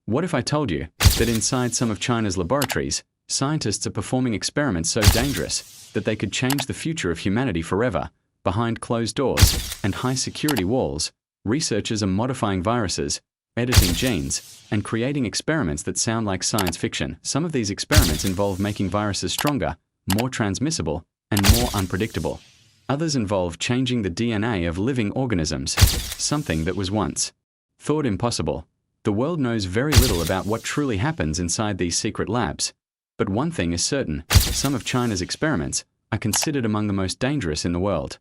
What if I told you that inside some of China's laboratories, scientists are performing experiments so dangerous that they could change the future of humanity forever? Behind closed doors and high-security walls, researchers are modifying viruses, editing genes, and creating experiments that sound like science fiction. Some of these experiments involve making viruses stronger, more transmissible, and more unpredictable. Others involve changing the DNA of living organisms, something that was once thought impossible. The world knows very little about what truly happens inside these secret labs. But one thing is certain, some of China's experiments are considered among the most dangerous in the world.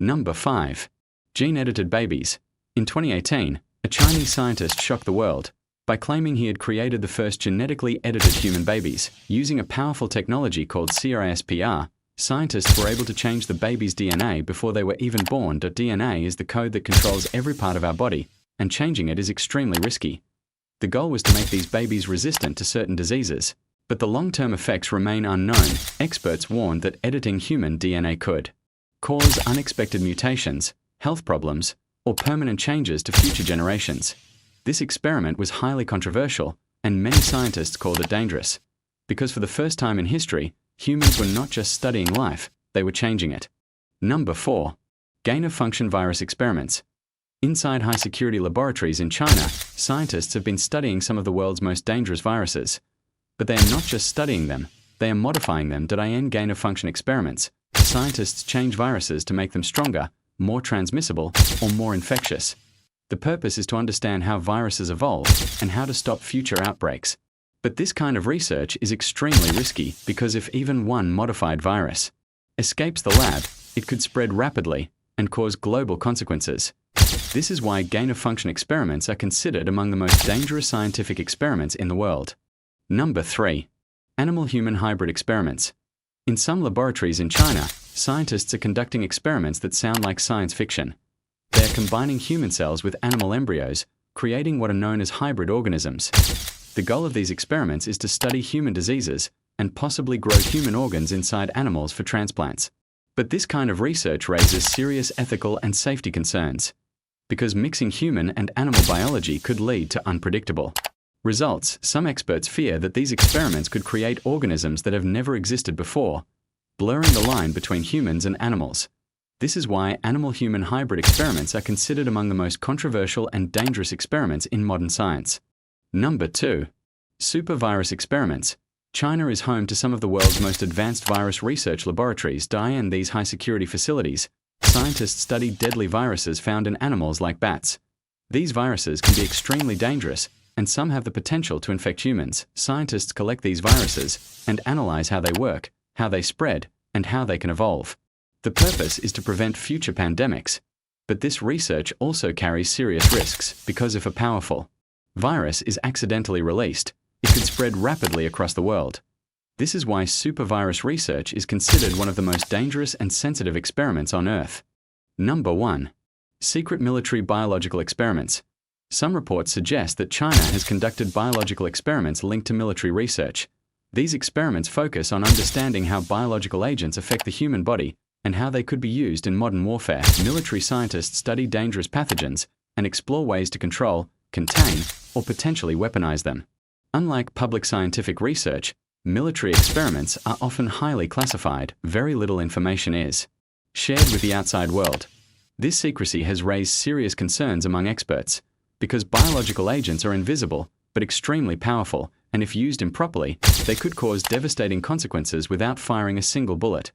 Number 5. Gene-edited babies. In 2018, a Chinese scientist shocked the world by claiming he had created the first genetically edited human babies. Using a powerful technology called CRISPR, scientists were able to change the baby's DNA before they were even born. DNA is the code that controls every part of our body, and changing it is extremely risky. The goal was to make these babies resistant to certain diseases, but the long-term effects remain unknown. Experts warned that editing human DNA could cause unexpected mutations, health problems, or permanent changes to future generations. This experiment was highly controversial, and many scientists called it dangerous, because for the first time in history, humans were not just studying life, they were changing it. Number 4. Gain-of-function virus experiments. Inside high-security laboratories in China, scientists have been studying some of the world's most dangerous viruses. But they are not just studying them, they are modifying them. Gain-of-function experiments. Scientists change viruses to make them stronger, more transmissible, or more infectious. The purpose is to understand how viruses evolve and how to stop future outbreaks. But this kind of research is extremely risky because if even one modified virus escapes the lab, it could spread rapidly and cause global consequences. This is why gain-of-function experiments are considered among the most dangerous scientific experiments in the world. Number 3. Animal-human hybrid experiments. In some laboratories in China, scientists are conducting experiments that sound like science fiction. They are combining human cells with animal embryos, creating what are known as hybrid organisms. The goal of these experiments is to study human diseases and possibly grow human organs inside animals for transplants. But this kind of research raises serious ethical and safety concerns, because mixing human and animal biology could lead to unpredictable results. Some experts fear that these experiments could create organisms that have never existed before, blurring the line between humans and animals. This is why animal-human hybrid experiments are considered among the most controversial and dangerous experiments in modern science. Number 2. Supervirus experiments. China is home to some of the world's most advanced virus research laboratories. In these high-security facilities, scientists study deadly viruses found in animals like bats. These viruses can be extremely dangerous, and some have the potential to infect humans. Scientists collect these viruses and analyze how they work, how they spread, and how they can evolve. The purpose is to prevent future pandemics. But this research also carries serious risks, because if a powerful virus is accidentally released, it could spread rapidly across the world. This is why supervirus research is considered one of the most dangerous and sensitive experiments on Earth. Number 1. Secret military biological experiments. Some reports suggest that China has conducted biological experiments linked to military research. These experiments focus on understanding how biological agents affect the human body and how they could be used in modern warfare. Military scientists study dangerous pathogens and explore ways to control, contain, or potentially weaponize them. Unlike public scientific research, military experiments are often highly classified. Very little information is shared with the outside world. This secrecy has raised serious concerns among experts, because biological agents are invisible but extremely powerful, and if used improperly, they could cause devastating consequences without firing a single bullet.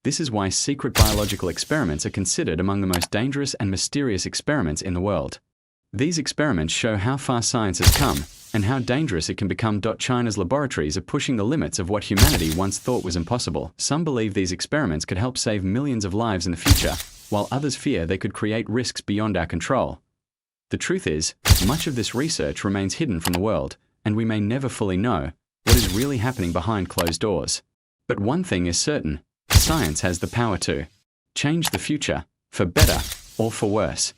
This is why secret biological experiments are considered among the most dangerous and mysterious experiments in the world. These experiments show how far science has come and how dangerous it can become. China's laboratories are pushing the limits of what humanity once thought was impossible. Some believe these experiments could help save millions of lives in the future, while others fear they could create risks beyond our control. The truth is, much of this research remains hidden from the world, and we may never fully know what is really happening behind closed doors. But one thing is certain, science has the power to change the future, for better or for worse.